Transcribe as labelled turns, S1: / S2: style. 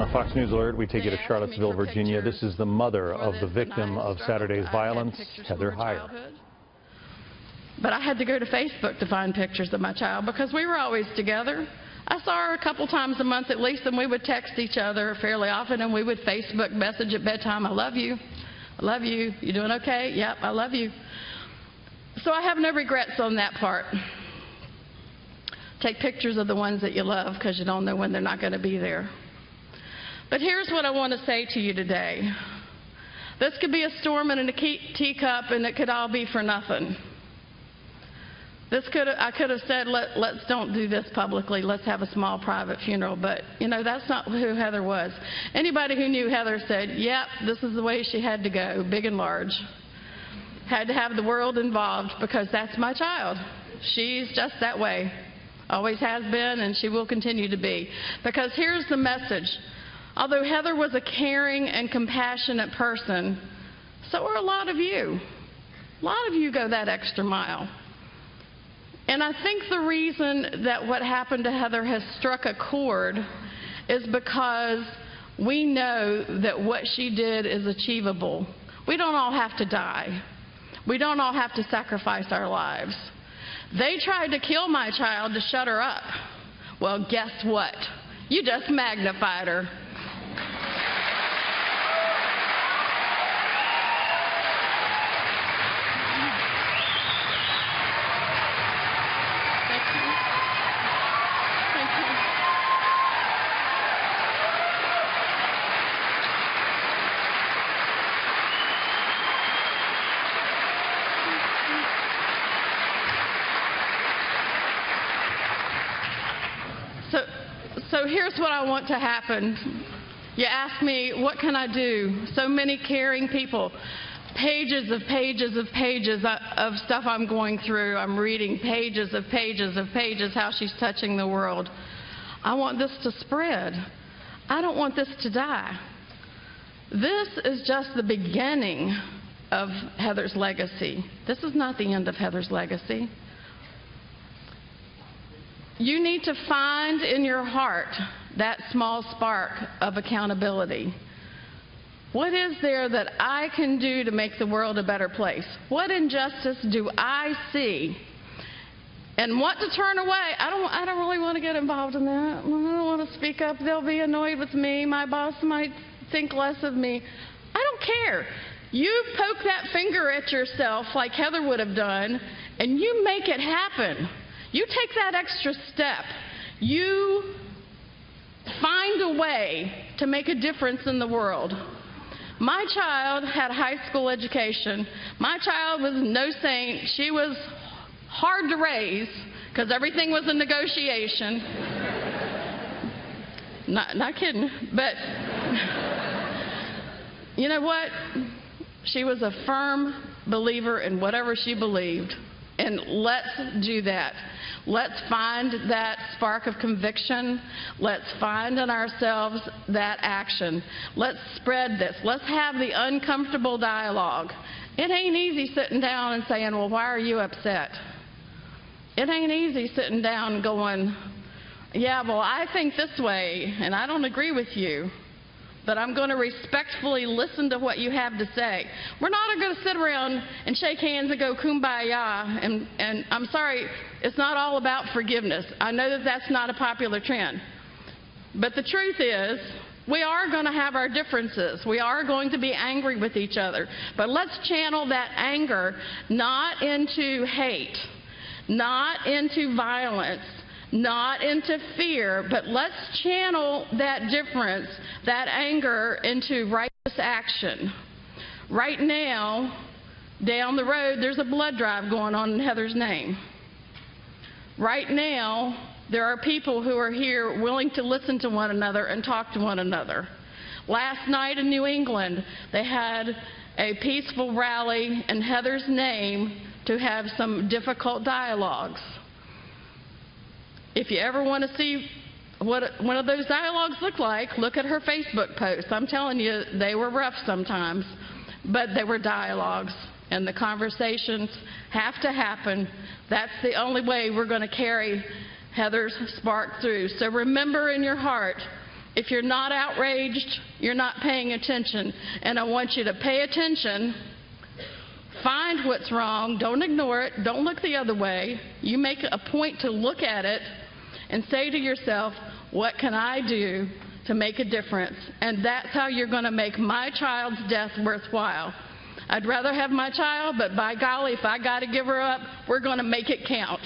S1: Fox News Alert, we take you to Charlottesville, Virginia. This is the mother of the victim of Saturday's violence, Heather Heyer.
S2: But I had to go to Facebook to find pictures of my child because we were always together. I saw her a couple times a month at least, and we would text each other fairly often, and we would Facebook message at bedtime. I love you. I love you. You doing okay? Yep, I love you. So I have no regrets on that part. Take pictures of the ones that you love because you don't know when they're not going to be there. But here's what I want to say to you today. This could be a storm in a teacup, and it could all be for nothing. I could have said, let's don't do this publicly. Let's have a small private funeral. But, you know, that's not who Heather was. Anybody who knew Heather said, yep, this is the way she had to go, big and large. Had to have the world involved because that's my child. She's just that way. Always has been, and she will continue to be. Because here's the message. Although Heather was a caring and compassionate person, so are a lot of you. A lot of you go that extra mile. And I think the reason that what happened to Heather has struck a chord is because we know that what she did is achievable. We don't all have to die. We don't all have to sacrifice our lives. They tried to kill my child to shut her up. Well, guess what? You just magnified her. So here's what I want to happen. You ask me, what can I do? So many caring people, pages of pages of pages of stuff I'm going through. I'm reading pages of pages of pages, how she's touching the world. I want this to spread. I don't want this to die. This is just the beginning of Heather's legacy. This is not the end of Heather's legacy. You need to find in your heart that small spark of accountability. What is there that I can do to make the world a better place? What injustice do I see and want to turn away? I don't really want to get involved in that. I don't want to speak up. They'll be annoyed with me. My boss might think less of me. I don't care. You poke that finger at yourself like Heather would have done, and you make it happen. You take that extra step. You find a way to make a difference in the world. My child had a high school education. My child was no saint. She was hard to raise because everything was a negotiation. Not kidding. But you know what? She was a firm believer in whatever she believed. And let's do that. Let's find that spark of conviction. Let's find in ourselves that action. Let's spread this. Let's have the uncomfortable dialogue. It ain't easy sitting down and saying, well, why are you upset? It ain't easy sitting down and going, yeah, well, I think this way, and I don't agree with you. But I'm going to respectfully listen to what you have to say. We're not going to sit around and shake hands and go kumbaya. And I'm sorry, it's not all about forgiveness. I know that that's not a popular trend. But the truth is, we are going to have our differences. We are going to be angry with each other. But let's channel that anger not into hate, not into violence, not into fear, but let's channel that difference, that anger, into righteous action. Right now, down the road, there's a blood drive going on in Heather's name. Right now, there are people who are here willing to listen to one another and talk to one another. Last night in New England, they had a peaceful rally in Heather's name to have some difficult dialogues. If you ever want to see what one of those dialogues look like, look at her Facebook posts. I'm telling you, they were rough sometimes, but they were dialogues, and the conversations have to happen. That's the only way we're going to carry Heather's spark through. So remember in your heart, If you're not outraged, you're not paying attention. And I want you to pay attention, find what's wrong, don't ignore it, don't look the other way. You make a point to look at it and say to yourself, what can I do to make a difference? And that's how you're going to make my child's death worthwhile. I'd rather have my child, but by golly, if I got to give her up, we're going to make it count.